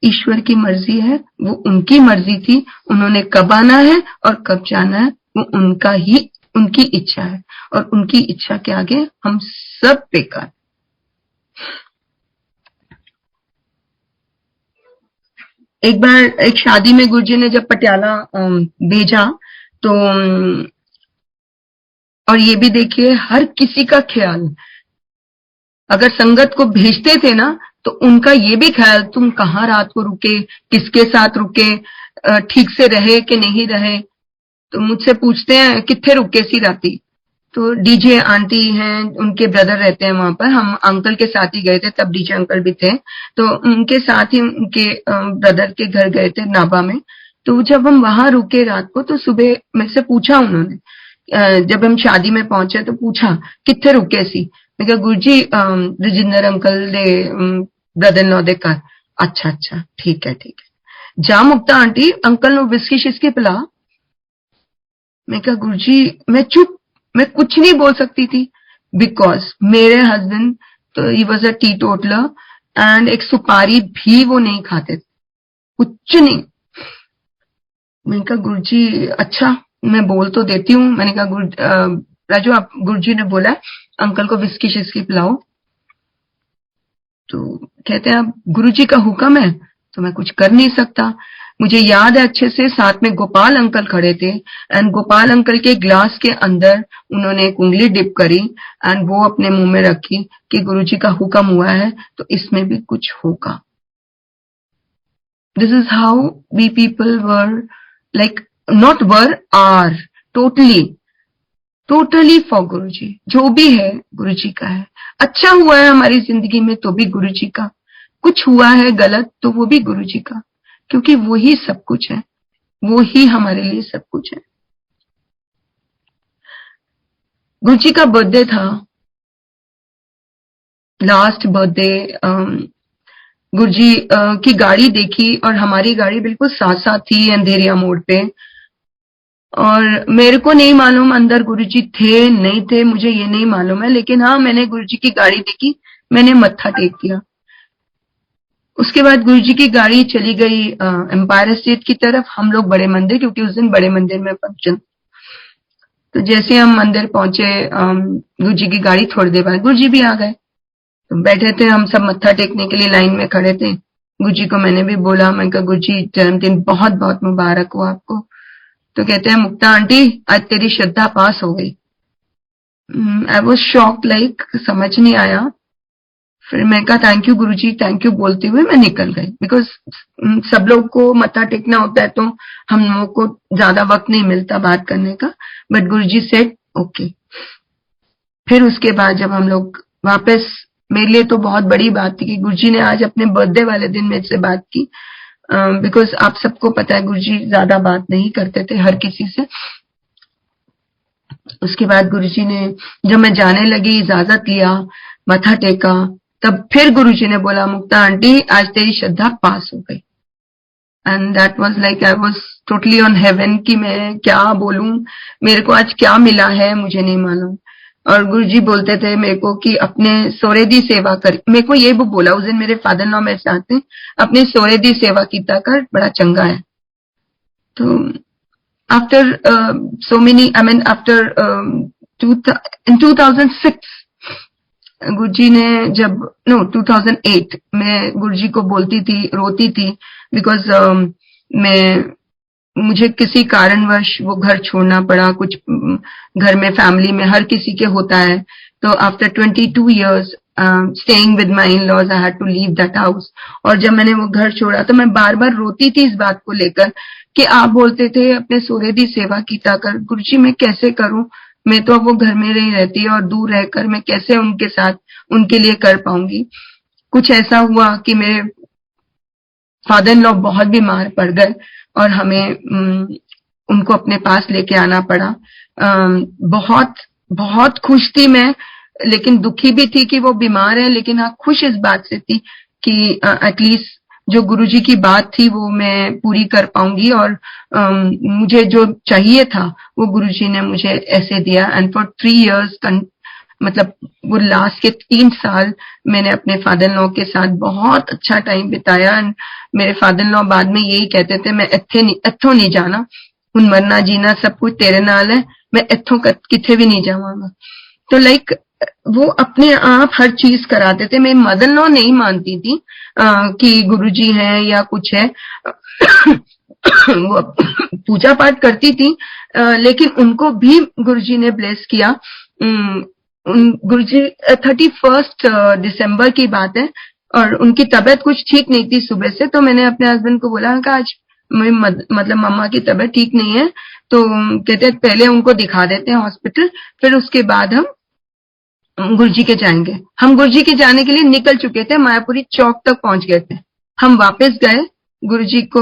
ईश्वर की मर्जी है, वो उनकी मर्जी थी, उन्होंने कब आना है और कब जाना है वो उनका ही, उनकी इच्छा है, और उनकी इच्छा के आगे हम सब बेकार। एक बार एक शादी में गुरुजी ने जब पटियाला भेजा तो और ये भी देखिए हर किसी का ख्याल, अगर संगत को भेजते थे ना तो उनका ये भी ख्याल, तुम कहाँ रात को रुके, किसके साथ रुके, ठीक से रहे कि नहीं रहे। तो मुझसे पूछते हैं कितने रुके सी राती, तो डीजे आंटी हैं, उनके ब्रदर रहते हैं वहां पर, हम अंकल के साथ ही गए थे, तब डीजे अंकल भी थे, तो उनके साथ ही उनके ब्रदर के घर गए थे नाबा में। तो जब हम वहां रुके रात को, तो सुबह मेरे से पूछा उन्होंने, जब हम शादी में पहुंचे तो पूछा कितने रुके सी, मैं कहा गुरुजी रजिंदर अंकल दे ब्रदर इन लॉ दे घर। अच्छा अच्छा ठीक है ठीक है, जा Mukta aunty uncle no whisky शिस्की पिला। मैं कहा गुरुजी मैं चुप, मैं कुछ नहीं बोल सकती थी, बिकॉज मेरे हस्बैंड तो he was a T toddler and एक सुपारी भी वो नहीं खाते, कुछ नहीं। मैंने कहा गुरुजी अच्छा मैं बोल तो देती हूँ, मैंने कहा राजू आप, गुरुजी ने बोला अंकल को विस्की शिस्की पिलाओ, तो कहते हैं अब गुरुजी का हुक्म है तो मैं कुछ कर नहीं सकता। मुझे याद है अच्छे से, साथ में गोपाल अंकल खड़े थे एंड गोपाल अंकल के ग्लास के अंदर उन्होंने एक उंगली डिप करी एंड वो अपने मुंह में रखी कि गुरुजी का हुक्म हुआ है तो इसमें भी कुछ होगा। This is how we people were, like not were, are totally for Guruji. जो भी है गुरुजी का है, अच्छा हुआ है हमारी जिंदगी में तो भी गुरुजी का, कुछ हुआ है गलत तो वो भी गुरुजी का, क्योंकि वो ही सब कुछ है, वो ही हमारे लिए सब कुछ है। गुरुजी का बर्थडे था, लास्ट बर्थडे, गुरुजी की गाड़ी देखी और हमारी गाड़ी बिल्कुल साथ साथ थी अंधेरिया मोड़ पे, और मेरे को नहीं मालूम अंदर गुरुजी थे नहीं थे, मुझे ये नहीं मालूम है, लेकिन हाँ मैंने गुरुजी की गाड़ी देखी, मैंने मत्था टेक दिया। उसके बाद गुरुजी की गाड़ी चली गई एम्पायर स्टेट की तरफ, हम लोग बड़े मंदिर, क्योंकि उस दिन बड़े मंदिर में फंक्शन। तो जैसे हम मंदिर पहुंचे, गुरुजी की गाड़ी थोड़ी देर बाद गुरुजी भी आ गए, तो बैठे थे हम सब मत्था टेकने के लिए लाइन में खड़े थे। गुरुजी को मैंने भी बोला, मैं कहा गुरुजी जन्मदिन बहुत बहुत मुबारक हो आपको। तो कहते हैं मुक्ता आंटी आज तेरी श्रद्धा पास हो गई। आई वॉज शॉक्ड, लाइक समझ नहीं आया। फिर मैं कहा thank you Guruji, thank you बोलते हुए मैं निकल गई, बिकॉज सब लोग को मत्था टेकना होता है तो हम लोगों को ज्यादा वक्त नहीं मिलता बात करने का, बट गुरुजी सेड ओके। फिर उसके बाद जब हम लोग वापस, मेरे लिए तो बहुत बड़ी बात थी कि गुरुजी ने आज अपने बर्थडे वाले दिन मेरे से बात की, बिकॉज आप सबको पता है गुरुजी ज्यादा बात नहीं करते थे हर किसी से। उसके बाद गुरुजी ने, जब मैं जाने लगी, इजाजत लिया, मथा टेका, तब फिर गुरुजी ने बोला मुक्ता आंटी आज तेरी श्रद्धा पास हो गई। And that was like I was totally on heaven कि मैं क्या बोलूं, मेरे को आज क्या मिला है मुझे नहीं मालूम। और गुरुजी बोलते थे मेरे को कि अपने सोरे दी सेवा कर, मेरे को ये वो बोला उस दिन मेरे फादर लॉ मेरे साथ थे, अपने सोरे दी सेवा कीता कर, बड़ा चंगा है। तो after so many, I mean after in 2006 गुरुजी ने जब 2008 मैं गुरुजी को बोलती थी, रोती थी, बिकॉज मुझे किसी कारणवश वो घर छोड़ना पड़ा, कुछ घर में फैमिली में हर किसी के होता है। तो after 22 years staying with my in-laws I had to leave that house। और जब मैंने वो घर छोड़ा तो मैं बार बार रोती थी इस बात को लेकर कि आप बोलते थे अपने सोरे दी सेवा कीता कर, गुरुजी मैं कैसे करूं, मैं तो अब वो घर में नहीं रहती और दूर रहकर मैं कैसे उनके साथ उनके लिए कर पाऊंगी। कुछ ऐसा हुआ कि मेरे फादर इन लॉ बहुत बीमार पड़ गए और हमें उनको अपने पास लेके आना पड़ा। बहुत बहुत खुश थी मैं, लेकिन दुखी भी थी कि वो बीमार है, लेकिन हाँ खुश इस बात से थी कि एटलीस्ट जो गुरुजी की बात थी वो मैं पूरी कर पाऊंगी और मुझे जो चाहिए था वो गुरुजी ने मुझे ऐसे दिया। एंड फॉर 3 years मतलब वो लास्ट के 3 साल मैंने अपने फादर लॉ के साथ बहुत अच्छा टाइम बिताया। एंड मेरे फादर लॉ बाद में यही कहते थे मैं इत्थों नहीं जाना, हुन मरना जीना सब कुछ तेरे नाल है, मैं इत्थों किथे भी नहीं जावांगा। तो लाइक वो अपने आप हर चीज कराते थे। मेरी मदर लॉ नहीं मानती थी कि गुरुजी है या कुछ है वो पूजा पाठ करती थी, लेकिन उनको भी गुरुजी ने ब्लेस किया। गुरुजी 31 दिसंबर की बात है और उनकी तबीयत कुछ ठीक नहीं थी सुबह से, तो मैंने अपने हस्बैंड को बोला कि आज मेरी मतलब मम्मा की तबीयत ठीक नहीं है, तो कहते पहले उनको दिखा देते हैं हॉस्पिटल, फिर उसके बाद हम गुरुजी के जाएंगे। हम गुरुजी के जाने के लिए निकल चुके थे, मायापुरी चौक तक पहुंच गए थे। हम वापस गए, गुरुजी को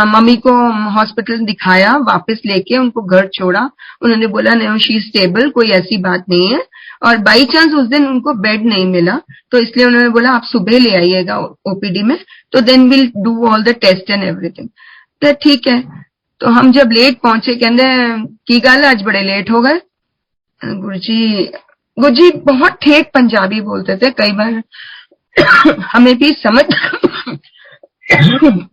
मम्मी को हॉस्पिटल दिखाया, वापस लेके उनको घर छोड़ा। उन्होंने बोला नहीं शी इज स्टेबल, कोई ऐसी बात नहीं है। और बाई चांस उस दिन उनको बेड नहीं मिला, तो इसलिए उन्होंने बोला आप सुबह ले आइएगा ओपीडी में, तो then will do all the test and everything. तो ठीक है। तो हम जब लेट पहुंचे, कहते की गल आज बड़े लेट हो गए। गुरुजी बहुत ठेठ पंजाबी बोलते थे, कई बार हमें भी समझ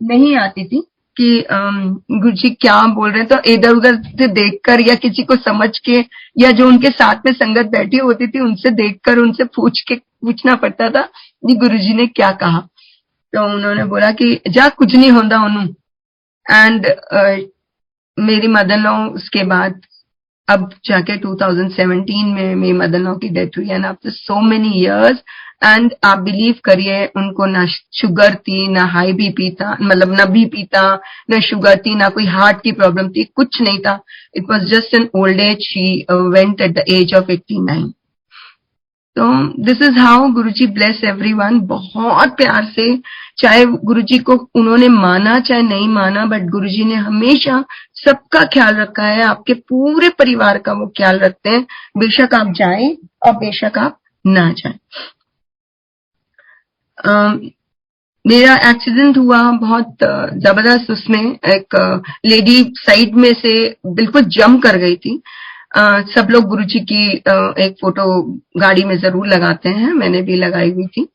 नहीं आती थी कि गुरुजी क्या बोल रहे हैं। तो इधर उधर से देखकर या किसी को समझ के या जो उनके साथ में संगत बैठी होती थी उनसे देखकर उनसे पूछना पड़ता था कि गुरुजी ने क्या कहा। तो उन्होंने बोला कि जा कुछ नहीं होता उन्हों। एंड मेरी मदर लॉ उसके बाद अब जाके 2017 में मेरी मदर लॉ की डेथ हुई। And after so many years, and आप बिलीव करिए उनको ना शुगर थी, ना हाई बीपी था, मतलब ना बीपी था, ना शुगर थी, ना कोई हार्ट की प्रॉब्लम थी, कुछ नहीं था। It was just an old age. She went at the age of 89। तो this is how Guruji bless everyone, बहुत प्यार से। चाहे गुरुजी को उन्होंने माना चाहे नहीं माना, बट गुरुजी ने हमेशा सबका ख्याल रखा है, आपके पूरे परिवार का वो ख्याल रखते हैं, बेशक आप जाएं और बेशक आप ना जाएं। मेरा एक्सीडेंट हुआ बहुत जबरदस्त। उसमें एक लेडी साइड में से बिल्कुल जंप कर गई थी। सब लोग गुरुजी की एक फोटो गाड़ी में जरूर लगाते हैं, मैंने भी लगाई हुई थी।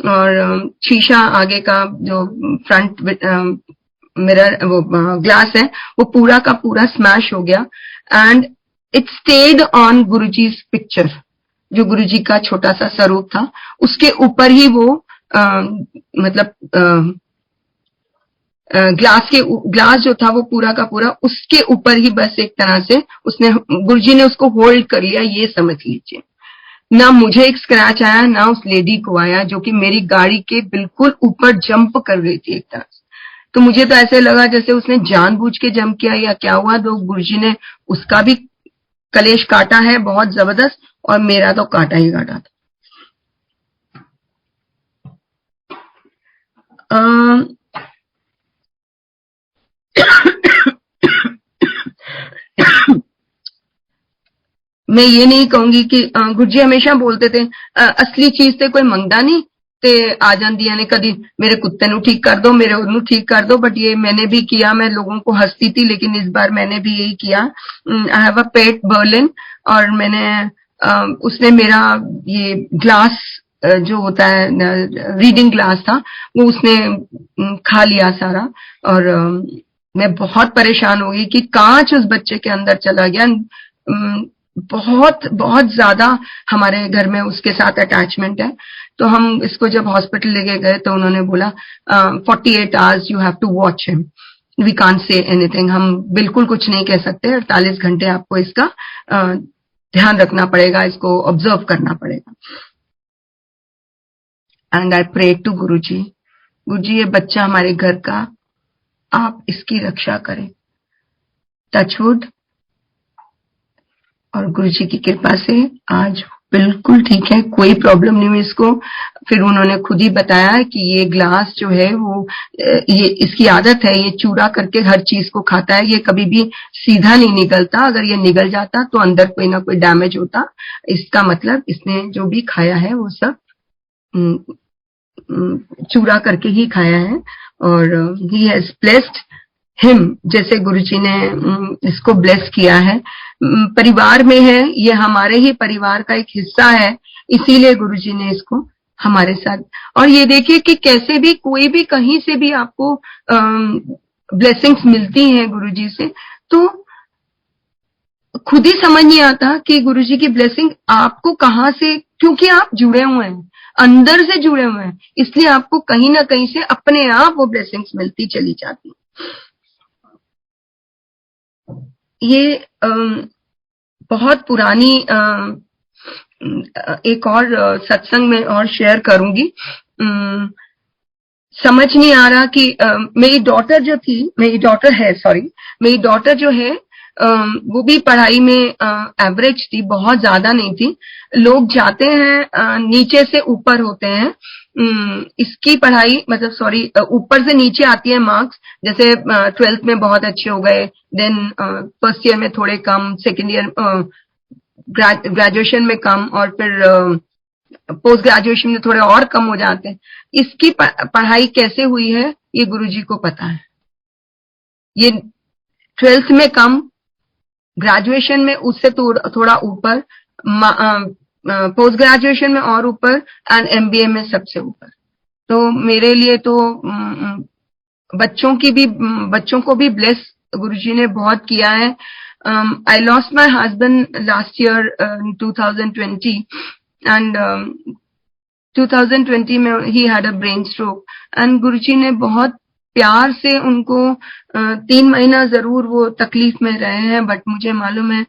और शीशा आगे का जो फ्रंट मिरर वो ग्लास है वो पूरा का पूरा स्मैश हो गया। And it stayed on Guruji's picture, जो गुरुजी का छोटा सा स्वरूप था उसके ऊपर ही वो मतलब ग्लास जो था वो पूरा का पूरा उसके ऊपर ही बस एक तरह से उसने गुरुजी ने उसको होल्ड कर लिया, ये समझ लीजिए। ना मुझे एक स्क्रैच आया, ना उस लेडी को आया जो कि मेरी गाड़ी के बिल्कुल ऊपर जंप कर रही थी एक तरह से। तो मुझे तो ऐसे लगा जैसे उसने जानबूझ के जंप किया या क्या हुआ। तो गुरुजी ने उसका भी कलेश काटा है बहुत जबरदस्त, और मेरा तो काटा ही काटा था। मैं ये नहीं कहूंगी कि गुरुजी हमेशा बोलते थे असली चीज ते कोई मंगदा नहीं ते आ जांदियां ने, कदी मेरे कुत्ते नु ठीक कर दो, मेरे ओनू ठीक कर दो। बट ये मैंने भी किया, मैं लोगों को हंसती थी लेकिन इस बार मैंने भी यही किया। I have a pet Berlin, और मैंने उसने मेरा ये ग्लास जो होता है रीडिंग ग्लास था वो उसने खा लिया सारा। और मैं बहुत परेशान हो गई कि कांच उस बच्चे के अंदर चला गया। बहुत बहुत ज्यादा हमारे घर में उसके साथ अटैचमेंट है। तो हम इसको जब हॉस्पिटल लेके गए तो उन्होंने बोला 48 hours you have to watch him, we can't say anything. हम बिल्कुल कुछ नहीं कह सकते, 48 घंटे आपको इसका ध्यान रखना पड़ेगा, इसको ऑब्जर्व करना पड़ेगा। एंड आई प्रे टू गुरुजी, गुरुजी ये बच्चा हमारे घर का, आप इसकी रक्षा करें, टचवुड। और गुरुजी की कृपा से आज बिल्कुल ठीक है, कोई प्रॉब्लम नहीं हुई इसको। फिर उन्होंने खुद ही बताया कि ये ग्लास जो है वो ये इसकी आदत है, ये चूरा करके हर चीज को खाता है, ये कभी भी सीधा नहीं निकलता। अगर ये निकल जाता तो अंदर कोई ना कोई डैमेज होता। इसका मतलब इसने जो भी खाया है वो सब चूरा करके ही खाया है। और ही हैज ब्लेस्ड हिम, जैसे गुरुजी ने इसको ब्लेस किया है। परिवार में है, ये हमारे ही परिवार का एक हिस्सा है, इसीलिए गुरुजी ने इसको हमारे साथ। और ये देखिए कि कैसे भी कोई भी कहीं से भी आपको ब्लेसिंग्स मिलती हैं गुरुजी से, तो खुद ही समझ नहीं आता कि गुरुजी की ब्लेसिंग आपको कहाँ से, क्योंकि आप जुड़े हुए हैं, अंदर से जुड़े हुए हैं, इसलिए आपको कहीं ना कहीं से अपने आप वो ब्लेसिंग्स मिलती चली जाती। ये बहुत पुरानी एक और सत्संग में और शेयर करूंगी। समझ नहीं आ रहा कि मेरी डॉटर जो थी, मेरी डॉटर है, सॉरी, मेरी डॉटर जो है वो भी पढ़ाई में एवरेज थी, बहुत ज्यादा नहीं थी। लोग जाते हैं नीचे से ऊपर होते हैं। इसकी पढ़ाई मतलब सॉरी ऊपर से नीचे आती है मार्क्स, जैसे 12th में बहुत अच्छे हो गए, देन फर्स्ट ईयर में थोड़े कम, सेकेंड ईयर ग्रेजुएशन में कम, और फिर पोस्ट ग्रेजुएशन में थोड़े और कम हो जाते हैं। इसकी पढ़ाई कैसे हुई है ये गुरुजी को पता है। ये 12th में कम, ग्रेजुएशन में उससे थोड़ा ऊपर, पोस्ट ग्रेजुएशन में और ऊपर, एंड एमबीए में सबसे ऊपर। तो मेरे लिए तो बच्चों को भी ब्लेस गुरुजी ने बहुत किया है। I lost my husband last year in 2020, and 2020 में he had a brain stroke, and गुरुजी ने बहुत प्यार से उनको 3 महीना जरूर वो तकलीफ में रहे हैं, बट मुझे मालूम है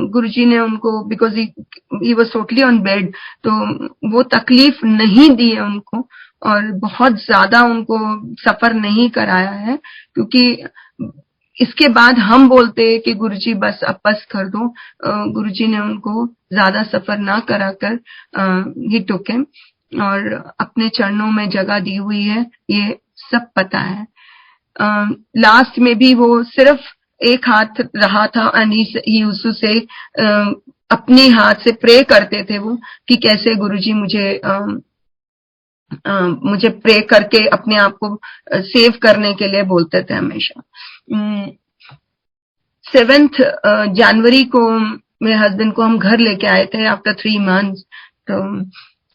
गुरुजी ने उनको, because he was totally on bed, तो वो तकलीफ नहीं दी है उनको, और बहुत ज्यादा उनको सफर नहीं कराया है। क्योंकि इसके बाद हम बोलते हैं कि गुरुजी बस अब बस कर दो, गुरुजी ने उनको ज्यादा सफर ना कराकर ही टुक हिम, और अपने चरणों में जगह दी हुई है, ये सब पता है। लास्ट में भी वो सिर्फ एक हाथ रहा था, एंड ही यूज्ड टू से अपने हाथ से प्रे करते थे वो कि कैसे गुरुजी मुझे प्रे करके अपने आप को सेव करने के लिए बोलते थे हमेशा। 7th जनवरी को मेरे हस्बैंड को हम घर लेके आए थे आफ्टर 3 months। तो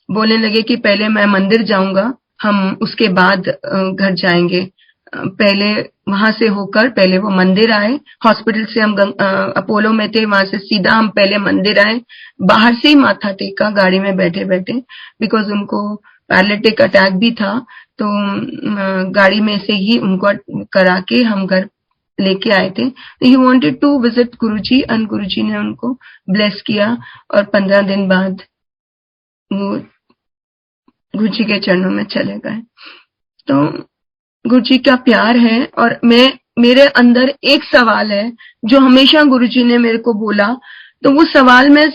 बोलने लगे कि पहले मैं मंदिर जाऊंगा, हम उसके बाद घर जाएंगे। पहले वहां से होकर पहले वो मंदिर आए, हॉस्पिटल से हम अपोलो में थे, वहां से सीधा हम पहले मंदिर आए, बाहर से ही माथा टेका गाड़ी में बैठे बैठे, बिकॉज उनको पैरालिटिक अटैक भी था। तो गाड़ी में से ही उनको करा के हम घर लेके आए थे। He wanted to visit Guruji, and Guruji ने उनको ब्लेस किया, और 15 दिन बाद वो गुरु जी के चरणों में चले गए। तो गुरु जी का प्यार है, और मेरे अंदर एक सवाल है जो हमेशा गुरु जी ने मेरे को बोला, तो वो सवाल मैं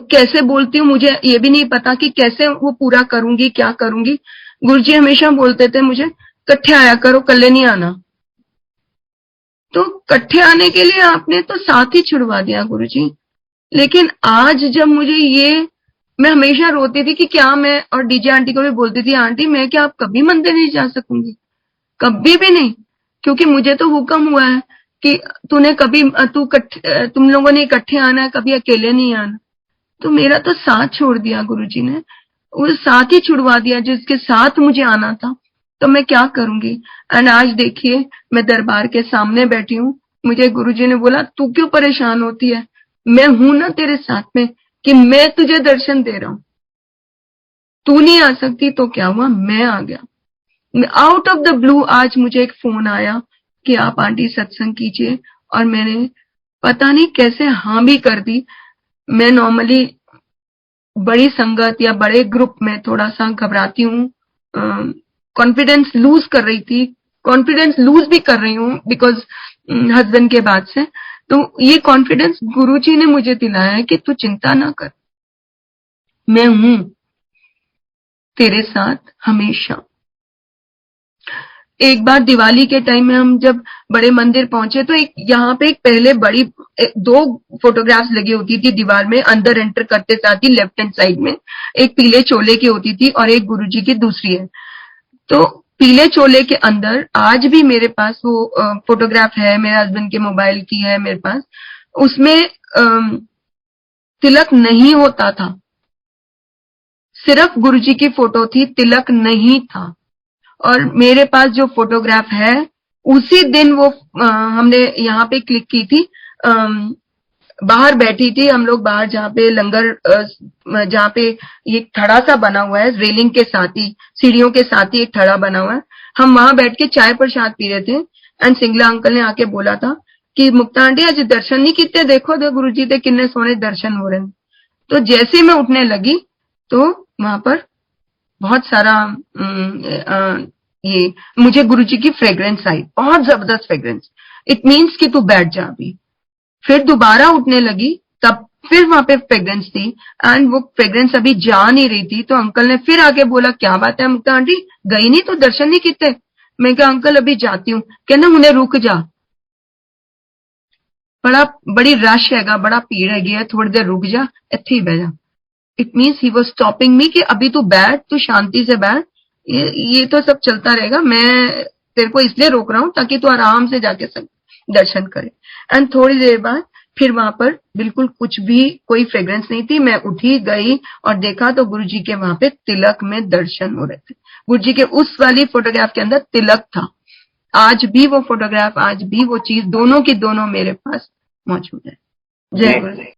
कैसे बोलती हूँ मुझे ये भी नहीं पता कि कैसे वो पूरा करूंगी, क्या करूंगी। गुरु जी हमेशा बोलते थे मुझे, कट्ठे आया करो, कल्ले नहीं आना। तो कट्ठे आने के लिए आपने तो साथ ही छुड़वा दिया गुरु जी। लेकिन आज जब मुझे ये, मैं हमेशा रोती थी कि क्या मैं, और डीजे आंटी को भी बोलती थी, आंटी मैं क्या अब कभी मंदिर नहीं जा सकूंगी, कभी भी नहीं, क्योंकि मुझे तो हुक्म हुआ है कि तूने कभी तुम लोगों ने इकट्ठे आना है, कभी अकेले नहीं आना। तो मेरा तो साथ छोड़ दिया गुरुजी ने, वो साथ ही छुड़वा दिया जिसके साथ मुझे आना था। तो मैं क्या करूंगी। एंड आज देखिए मैं दरबार के सामने बैठी हूँ, मुझे गुरुजी ने बोला तू क्यों परेशान होती है, मैं हूं ना तेरे साथ में, कि मैं तुझे दर्शन दे रहा हूं। तू नहीं आ सकती तो क्या हुआ, मैं आ गया। आउट ऑफ द ब्लू आज मुझे एक फोन आया कि आप आंटी सत्संग कीजिए, और मैंने पता नहीं कैसे हाँ भी कर दी। मैं नॉर्मली बड़ी संगत या बड़े ग्रुप में थोड़ा सा घबराती हूँ, कॉन्फिडेंस लूज कर रही थी, कॉन्फिडेंस लूज भी कर रही हूँ बिकॉज हस्बैंड के बाद से। तो ये कॉन्फिडेंस गुरुजी ने मुझे दिलाया है कि तू चिंता ना कर, मैं हूं तेरे साथ हमेशा। एक बार दिवाली के टाइम में हम जब बड़े मंदिर पहुंचे, तो एक यहाँ पे एक पहले बड़ी दो फोटोग्राफ्स लगी होती थी दीवार में, अंदर एंटर करते साथ ही लेफ्ट हैंड साइड में एक पीले चोले की होती थी और एक गुरुजी की दूसरी है। तो पीले चोले के अंदर आज भी मेरे पास वो फोटोग्राफ है, मेरे हस्बैंड के मोबाइल की है मेरे पास। उसमें तिलक नहीं होता था, सिर्फ गुरुजी की फोटो थी, तिलक नहीं था। और मेरे पास जो फोटोग्राफ है उसी दिन वो हमने यहाँ पे क्लिक की थी, बाहर बैठी थी हम लोग, बाहर जहाँ पे लंगर, जहाँ पे ये थड़ा सा बना हुआ है रेलिंग के साथ ही, सीढ़ियों के साथ ही एक थड़ा बना हुआ है, हम वहां बैठ के चाय प्रसाद पी रहे थे। एंड सिंगला अंकल ने आके बोला था कि मुक्ता आंटी आज दर्शन नहीं किते, देखो दे गुरु जी के किन्ने सोने दर्शन हो रहे हैं। तो जैसे मैं उठने लगी तो वहां पर बहुत सारा ये मुझे गुरुजी की फ्रेग्रेंस आई, बहुत जबरदस्त फ्रेग्रेंस। इट मीन्स कि तू बैठ जा अभी। फिर दोबारा उठने लगी, तब फिर वहां पे फ्रेग्रेंस थी, एंड वो फ्रेग्रेंस अभी जा नहीं रही थी। तो अंकल ने फिर आके बोला क्या बात है मुक्ता आंटी, गई नहीं तो दर्शन नहीं किते। मैं कहा अंकल अभी जाती हूँ। कहना उन्हें रुक जा, बड़ी रश हैगा, बड़ा भीड़ हैगी है, थोड़ी देर रुक जा, इत्थे ही बह जा। It means he was stopping me कि अभी तू बैठ, तू शांति से बैठ, ये तो सब चलता रहेगा, मैं तेरे को इसलिए रोक रहा हूँ ताकि तू आराम से जाके सब दर्शन करे। एंड थोड़ी देर बाद फिर वहां पर बिल्कुल कुछ भी कोई फ्रेग्रेंस नहीं थी। मैं उठी गई और देखा तो गुरुजी के वहां पे तिलक में दर्शन हो रहे थे। गुरुजी के उस वाली फोटोग्राफ के अंदर तिलक था। आज भी वो फोटोग्राफ, आज भी वो चीज, दोनों की दोनों मेरे पास मौजूद है। जय गुरु।